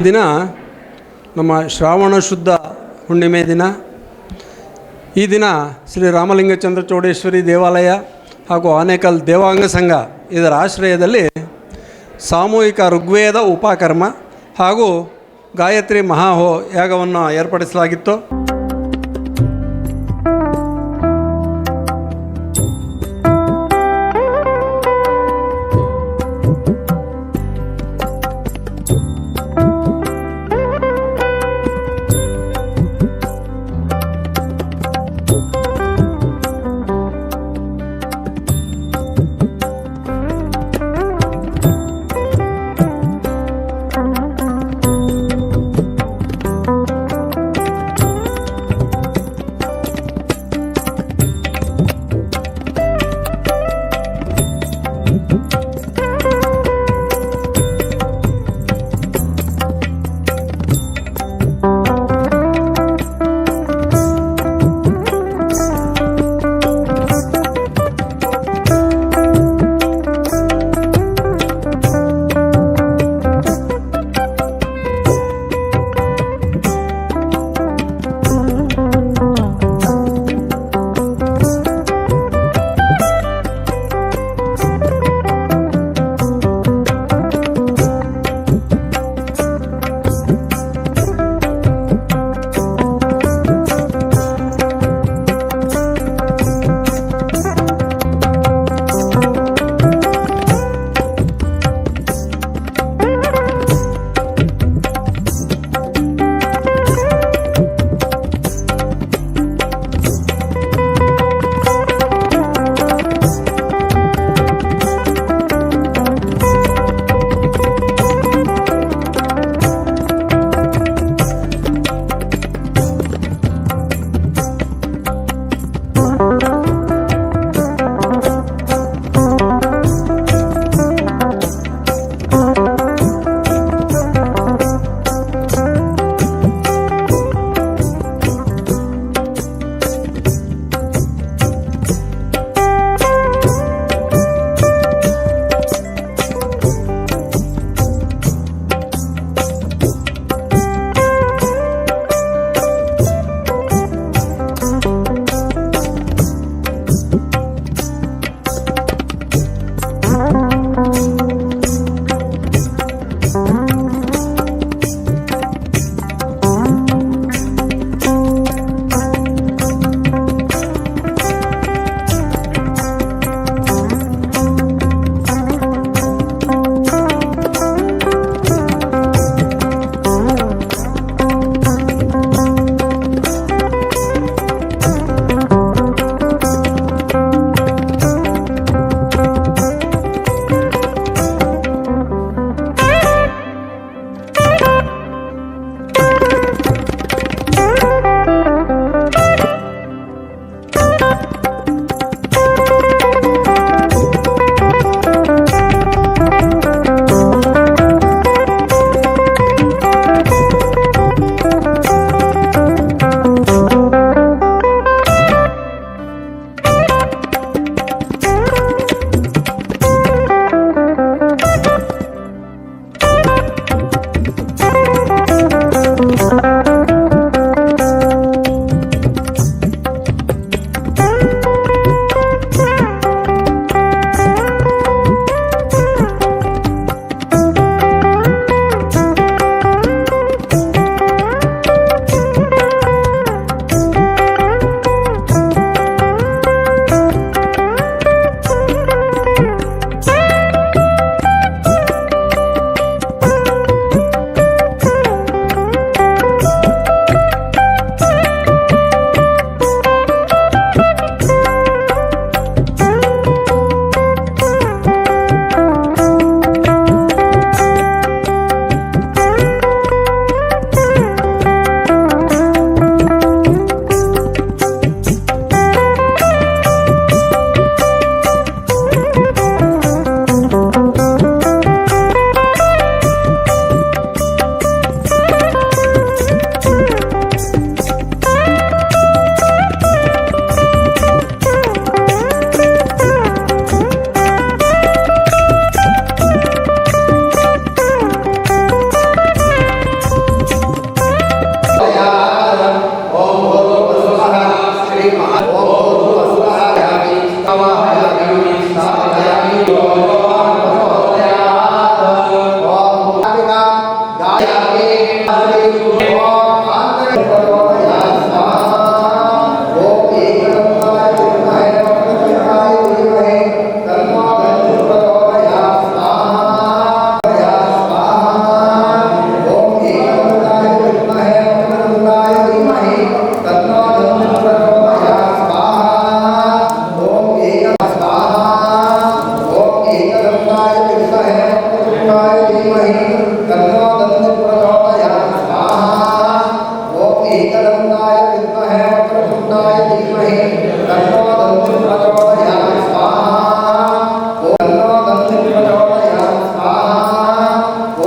ದಿನ ನಮ್ಮ ಶ್ರಾವಣ ಶುದ್ಧ ಹುಣ್ಣಿಮೆ ದಿನ. ಈ ದಿನ ಶ್ರೀ ರಾಮಲಿಂಗಚಂದ್ರ ಚೌಡೇಶ್ವರಿ ದೇವಾಲಯ ಹಾಗೂ ಆನೇಕಲ್ ದೇವಾಂಗ ಸಂಘ ಇದರ ಆಶ್ರಯದಲ್ಲಿ ಸಾಮೂಹಿಕ ಋಗ್ವೇದ ಉಪಕರ್ಮ ಹಾಗೂ ಗಾಯತ್ರಿ ಮಹಾಹೋ ಯಾಗವನ್ನು ಏರ್ಪಡಿಸಲಾಗಿತ್ತು. तन्नो दन्ति प्रचोदयात् स्वाहा ओम एकदन्ताय विद्महे वक्रतुण्डाय धीमहि तन्नो दन्ति प्रचोदयात् स्वाहा तन्नो दन्ति प्रचोदयात् स्वाहा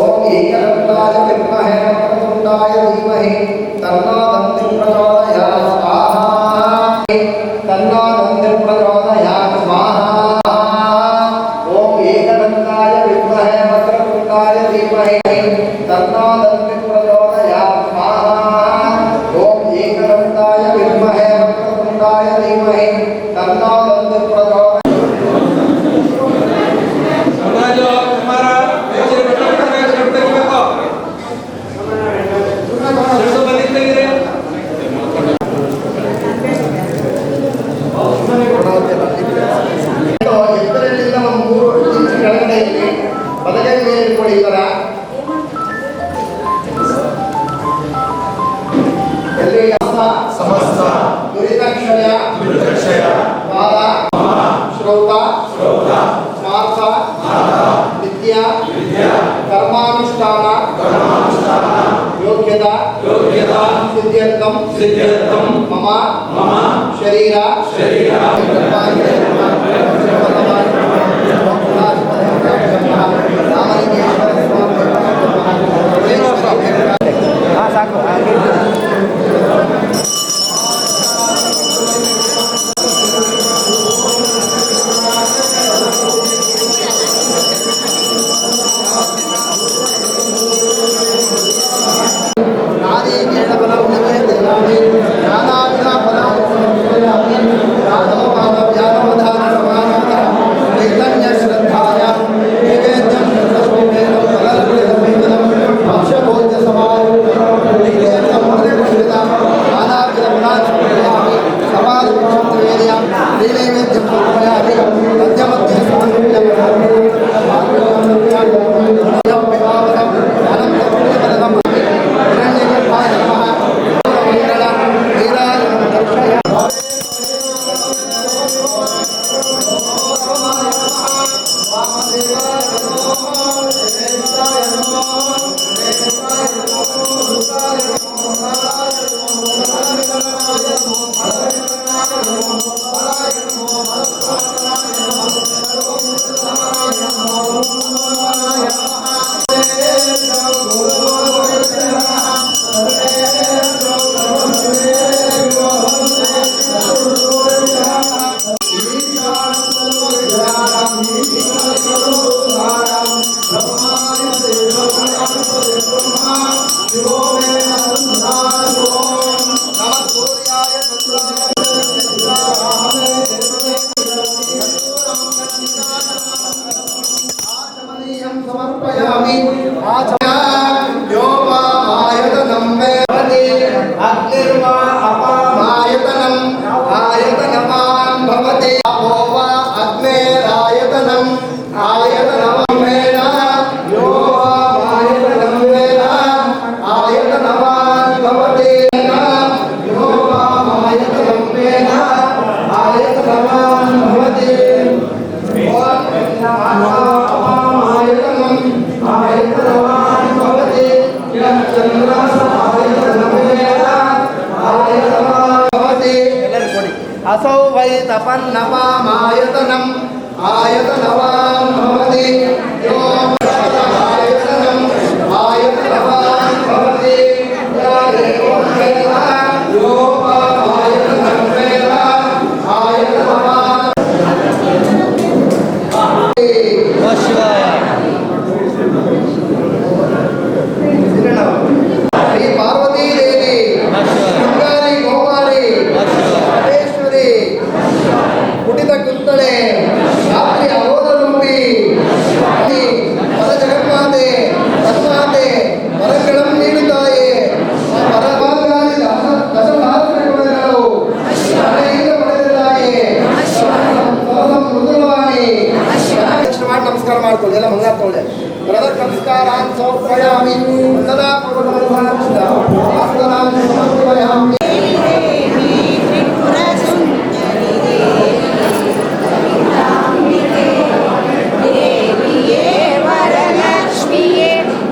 ओम एकदन्ताय विद्महे वक्रतुण्डाय धीमहि तन्नो दन्ति प्रचोदयात् स्वाहा तन्नो दन्ति प्रचोदयात् स्वाहा ओम एकदन्ताय विद्महे वक्रतुण्डाय धीमहि तन्नो दन्ति प्रचोदयात् स्वाहा ओम एकदन्ताय विद्महे वक्रतुण्डाय धीमहि तन्नो दन्ति प्रचोदयात् ಎತ್ತರದಿಂದ ಒಂದು 3 ಇಂಚ್ ಕೆಳಗಡೆ ಇಲ್ಲಿ ಬಲಗೈ ಮೇಲೆ ಇಟ್ಕೊಳ್ಳಿ ಈ ಥರ ಎಲ್ಲಿ ಸಮಸ್ತ ದುರಿತಕ್ಷಯ ಪಾದ ಶ್ರೌತ ಸ್ಮಾರ್ಥ ವಿದ್ಯಾ ಕರ್ಮಾನುಷ್ಠಾನ ಯೋಗ್ಯತಾ ಸಿದ್ಧ್ಯರ್ಥಂ ಮಮ ಶರೀರ ಸಾಕು असौ वै तपन्नपामायतनम् आयतनवान् भवति यो आयतनम् आयतनवान् भवति यो आयतनं वेद आयतनवान् श्री पार्वती देवी गंगारी गोमारी महेश्वरी कुटित कुंतले रात्रि अवोधरूपी पद जगन्माते तन्माते वरಗಳನ್ನು ನೀಡುತ್ತಾಯೇ ಪರಭಾಗಾದಿ ದಶಮಹಾತ್ಮಕಗಳು ಮನೆಯಿಂದ ಪಡೆದಿದ್ದಾಯೇ ಮೃದುವಾಣಿ ನಮಸ್ಕಾರ ಮಾಡ್ಕೊಳ್ಳಿ ಎಲ್ಲ ಮಂಗಳ ತಗೊಳ್ಳಿ ಬ್ರದರ್ ನಮಸ್ಕಾರಾನ್ ಸಮರ್ಪಯಾಮಿ ಸದಾ ಸಮರ್ಪಯಾಮಿ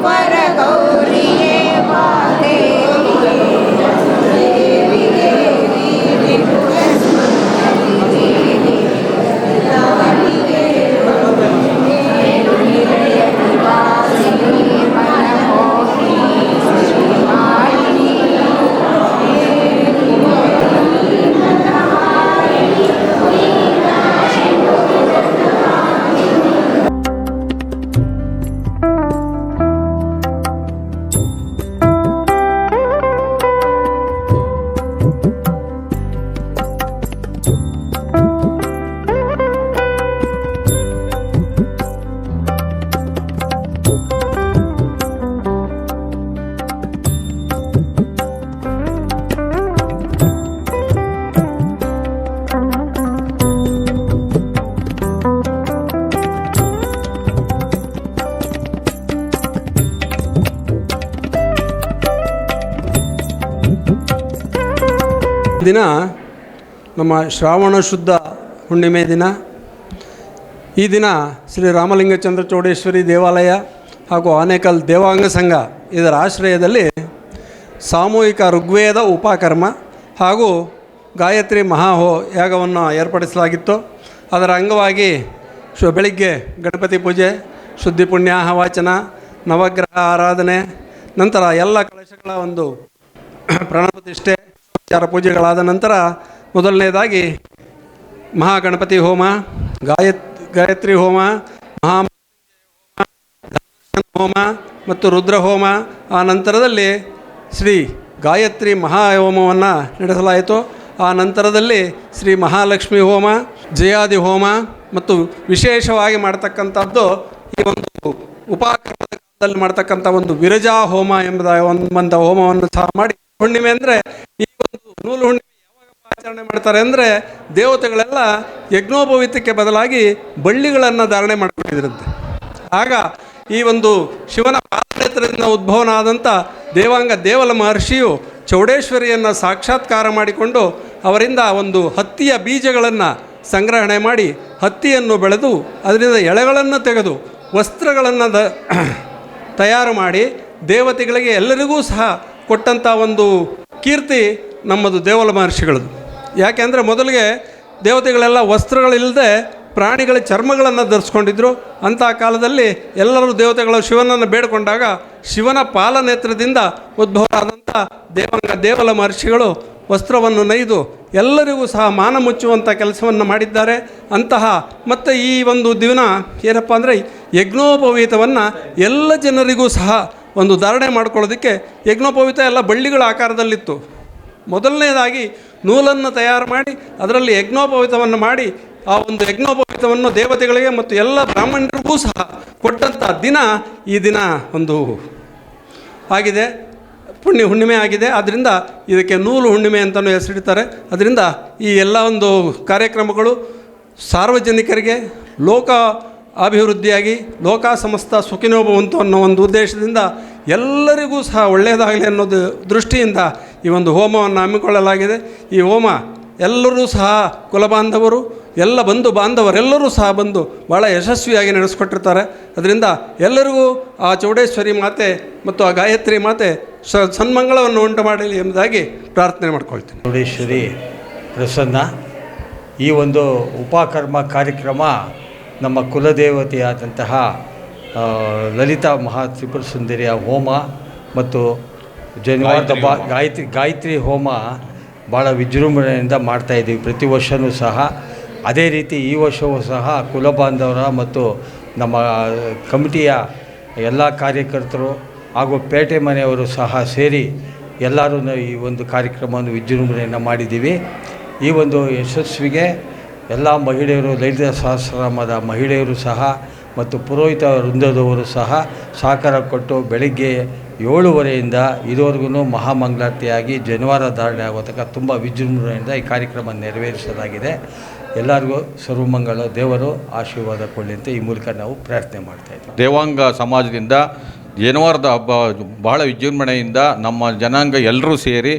ವರಗೌರಿಯೇ ವಾದೇವಿಯೇ ದೇವಿ ದೇವಿ ತ್ರಿಪುರಸುಂದರಿ ದೇವಿ ಲವಣಿಗೆ ನಿಲಯ ನಿವಾಸಿನಿ ಮನಮೋಹಿನಿ ಶ್ರೀಮಾಲಿನಿ ದಿನ ನಮ್ಮ ಶ್ರಾವಣ ಶುದ್ಧ ಹುಣ್ಣಿಮೆ ದಿನ. ಈ ದಿನ ಶ್ರೀ ರಾಮಲಿಂಗಚಂದ್ರ ಚೌಡೇಶ್ವರಿ ದೇವಾಲಯ ಹಾಗೂ ಆನೇಕಲ್ ದೇವಾಂಗ ಸಂಘ ಇದರ ಆಶ್ರಯದಲ್ಲಿ ಸಾಮೂಹಿಕ ಋಗ್ವೇದ ಉಪಕರ್ಮ ಹಾಗೂ ಗಾಯತ್ರಿ ಯಾಗವನ್ನು ಏರ್ಪಡಿಸಲಾಗಿತ್ತು. ಅದರ ಅಂಗವಾಗಿ ಬೆಳಿಗ್ಗೆ ಗಣಪತಿ ಪೂಜೆ, ಶುದ್ಧಿ ಪುಣ್ಯಾಹ ವಾಚನ, ನವಗ್ರಹ ಆರಾಧನೆ, ನಂತರ ಎಲ್ಲ ಕಳಶಗಳ ಒಂದು ಪ್ರಾಣಪ್ರತಿಷ್ಠೆ ಚಾರ ಪೂಜೆಗಳಾದ ನಂತರ ಮೊದಲನೇದಾಗಿ ಮಹಾಗಣಪತಿ ಹೋಮ, ಗಾಯತ್ರಿ ಹೋಮ, ಹೋಮ ಮತ್ತು ರುದ್ರ ಹೋಮ, ಆ ನಂತರದಲ್ಲಿ ಶ್ರೀ ಗಾಯತ್ರಿ ಮಹಾಹೋಮವನ್ನು ನಡೆಸಲಾಯಿತು. ಆ ನಂತರದಲ್ಲಿ ಶ್ರೀ ಮಹಾಲಕ್ಷ್ಮಿ ಹೋಮ, ಜಯಾದಿ ಹೋಮ ಮತ್ತು ವಿಶೇಷವಾಗಿ ಮಾಡ್ತಕ್ಕಂಥದ್ದು ಈ ಒಂದು ಉಪಕರಣದಲ್ಲಿ ಮಾಡ್ತಕ್ಕಂಥ ಒಂದು ವಿರಜಾ ಹೋಮ ಎಂಬ ಹೋಮವನ್ನು ಸಹ ಮಾಡಿ, ಹುಣ್ಣಿಮೆ ಅಂದರೆ ಈ ಒಂದು ನೂಲು ಹುಣ್ಣಿಮೆ ಯಾವಾಗ ಆಚರಣೆ ಮಾಡ್ತಾರೆ ಅಂದರೆ ದೇವತೆಗಳೆಲ್ಲ ಯಜ್ಞೋಪವೀತಕ್ಕೆ ಬದಲಾಗಿ ಬಳ್ಳಿಗಳನ್ನು ಧಾರಣೆ ಮಾಡಿಕೊಂಡಿದ್ರಂತೆ. ಆಗ ಈ ಒಂದು ಶಿವನ ಪಾದನೇತ್ರದಿಂದ ಉದ್ಭವನಾದಂಥ ದೇವಾಂಗ ದೇವಲ ಮಹರ್ಷಿಯು ಚೌಡೇಶ್ವರಿಯನ್ನು ಸಾಕ್ಷಾತ್ಕಾರ ಮಾಡಿಕೊಂಡು ಅವರಿಂದ ಒಂದು ಹತ್ತಿಯ ಬೀಜಗಳನ್ನು ಸಂಗ್ರಹಣೆ ಮಾಡಿ ಹತ್ತಿಯನ್ನು ಬೆಳೆದು ಅದರಿಂದ ಎಳೆಗಳನ್ನು ತೆಗೆದು ವಸ್ತ್ರಗಳನ್ನು ತಯಾರು ಮಾಡಿ ದೇವತೆಗಳಿಗೆ ಎಲ್ಲರಿಗೂ ಸಹ ಕೊಟ್ಟಂಥ ಒಂದು ಕೀರ್ತಿ ನಮ್ಮದು ದೇವಲ ಮಹರ್ಷಿಗಳದು. ಯಾಕೆಂದರೆ ಮೊದಲಿಗೆ ದೇವತೆಗಳೆಲ್ಲ ವಸ್ತ್ರಗಳಿಲ್ಲದೆ ಪ್ರಾಣಿಗಳ ಚರ್ಮಗಳನ್ನು ಧರಿಸ್ಕೊಂಡಿದ್ರು. ಅಂಥ ಕಾಲದಲ್ಲಿ ಎಲ್ಲರೂ ದೇವತೆಗಳು ಶಿವನನ್ನು ಬೇಡಿಕೊಂಡಾಗ ಶಿವನ ಪಾಲನೇತ್ರದಿಂದ ಉದ್ಭವರಾದಂಥ ದೇವಲ ಮಹರ್ಷಿಗಳು ವಸ್ತ್ರವನ್ನು ನೇಯ್ದು ಎಲ್ಲರಿಗೂ ಸಹ ಮಾನ ಮುಚ್ಚುವಂಥ ಕೆಲಸವನ್ನು ಮಾಡಿದ್ದಾರೆ. ಅಂತಹ ಮತ್ತು ಈ ಒಂದು ದಿನ ಏನಪ್ಪ ಅಂದರೆ ಯಜ್ಞೋಪವೀತವನ್ನು ಎಲ್ಲ ಜನರಿಗೂ ಸಹ ಒಂದು ಧಾರಣೆ ಮಾಡ್ಕೊಳ್ಳೋದಕ್ಕೆ ಯಜ್ಞೋಪವೀತ ಎಲ್ಲ ಬಳ್ಳಿಗಳ ಆಕಾರದಲ್ಲಿತ್ತು. ಮೊದಲನೇದಾಗಿ ನೂಲನ್ನು ತಯಾರು ಮಾಡಿ ಅದರಲ್ಲಿ ಯಜ್ಞೋಪವೀತವನ್ನು ಮಾಡಿ ಆ ಒಂದು ಯಜ್ಞೋಪವೀತವನ್ನು ದೇವತೆಗಳಿಗೆ ಮತ್ತು ಎಲ್ಲ ಬ್ರಾಹ್ಮಣರಿಗೂ ಸಹ ಕೊಟ್ಟಂಥ ದಿನ ಈ ದಿನ ಒಂದು ಆಗಿದೆ, ಹುಣ್ಣಿಮೆ ಆಗಿದೆ. ಆದ್ದರಿಂದ ಇದಕ್ಕೆ ನೂಲು ಹುಣ್ಣಿಮೆ ಅಂತಲೂ ಹೆಸರಿಡ್ತಾರೆ. ಅದರಿಂದ ಈ ಎಲ್ಲ ಒಂದು ಕಾರ್ಯಕ್ರಮಗಳು ಸಾರ್ವಜನಿಕರಿಗೆ ಲೋಕ ಅಭಿವೃದ್ಧಿಯಾಗಿ ಲೋಕ ಸಮಸ್ತ ಸುಖಿನೋ ಭವಂತು ಅನ್ನೋ ಒಂದು ಉದ್ದೇಶದಿಂದ ಎಲ್ಲರಿಗೂ ಸಹ ಒಳ್ಳೆಯದಾಗಲಿ ಅನ್ನೋದು ದೃಷ್ಟಿಯಿಂದ ಈ ಒಂದು ಹೋಮವನ್ನು ಹಮ್ಮಿಕೊಳ್ಳಲಾಗಿದೆ. ಈ ಹೋಮ ಎಲ್ಲರೂ ಸಹ ಕುಲಬಾಂಧವರು ಎಲ್ಲ ಬಂಧು ಬಾಂಧವರೆಲ್ಲರೂ ಸಹ ಬಂದು ಭಾಳ ಯಶಸ್ವಿಯಾಗಿ ನಡೆಸ್ಕೊಟ್ಟಿರ್ತಾರೆ. ಅದರಿಂದ ಎಲ್ಲರಿಗೂ ಆ ಚೌಡೇಶ್ವರಿ ಮಾತೆ ಮತ್ತು ಆ ಗಾಯತ್ರಿ ಮಾತೆ ಸನ್ಮಂಗಳವನ್ನು ಉಂಟು ಮಾಡಲಿ ಎಂಬುದಾಗಿ ಪ್ರಾರ್ಥನೆ ಮಾಡ್ಕೊಳ್ತೀನಿ. ಚೌಡೇಶ್ವರಿ ಪ್ರಸನ್ನ. ಈ ಒಂದು ಉಪಕರ್ಮ ಕಾರ್ಯಕ್ರಮ ನಮ್ಮ ಕುಲದೇವತೆಯಾದಂತಹ ಲಲಿತಾ ಮಹಾ ತ್ರಿಪುರ ಸುಂದರಿಯ ಹೋಮ ಮತ್ತು ಜನಿವಾರದ ಗಾಯತ್ರಿ ಹೋಮ ಭಾಳ ವಿಜೃಂಭಣೆಯಿಂದ ಮಾಡ್ತಾಯಿದ್ದೀವಿ ಪ್ರತಿ ವರ್ಷವೂ ಸಹ. ಅದೇ ರೀತಿ ಈ ವರ್ಷವೂ ಸಹ ಕುಲಬಾಂಧವರ ಮತ್ತು ನಮ್ಮ ಕಮಿಟಿಯ ಎಲ್ಲ ಕಾರ್ಯಕರ್ತರು ಹಾಗೂ ಪೇಟೆ ಮನೆಯವರು ಸಹ ಸೇರಿ ಎಲ್ಲರೂ ಈ ಒಂದು ಕಾರ್ಯಕ್ರಮವನ್ನು ವಿಜೃಂಭಣೆಯನ್ನು ಮಾಡಿದ್ದೀವಿ. ಈ ಒಂದು ಯಶಸ್ವಿಗೆ ಎಲ್ಲ ಮಹಿಳೆಯರು, ಲಲಿತಾ ಸಹಸ್ರನಾಮದ ಮಹಿಳೆಯರು ಸಹ ಮತ್ತು ಪುರೋಹಿತ ವೃಂದದವರು ಸಹ ಸಹಕಾರ ಕೊಟ್ಟು ಬೆಳಗ್ಗೆ 7:30 ಇದುವರೆಗೂ ಮಹಾಮಂಗಳಾರತಿಯಾಗಿ ಜನವಾರ ಧಾರಣೆ ಆಗೋತಕ್ಕ ತುಂಬ ವಿಜೃಂಭಣೆಯಿಂದ ಈ ಕಾರ್ಯಕ್ರಮ ನೆರವೇರಿಸಲಾಗಿದೆ. ಎಲ್ಲರಿಗೂ ಸರ್ವಮಂಗಳ ದೇವರು ಆಶೀರ್ವಾದ ಕೊಡಲಿ ಅಂತ ಈ ಮೂಲಕ ನಾವು ಪ್ರಾರ್ಥನೆ ಮಾಡ್ತಾಯಿದ್ದೀವಿ. ದೇವಾಂಗ ಸಮಾಜದಿಂದ ಜನವಾರದ ಹಬ್ಬ ಭಾಳ ವಿಜೃಂಭಣೆಯಿಂದ ನಮ್ಮ ಜನಾಂಗ ಎಲ್ಲರೂ ಸೇರಿ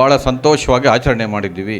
ಭಾಳ ಸಂತೋಷವಾಗಿ ಆಚರಣೆ ಮಾಡಿದ್ದೀವಿ.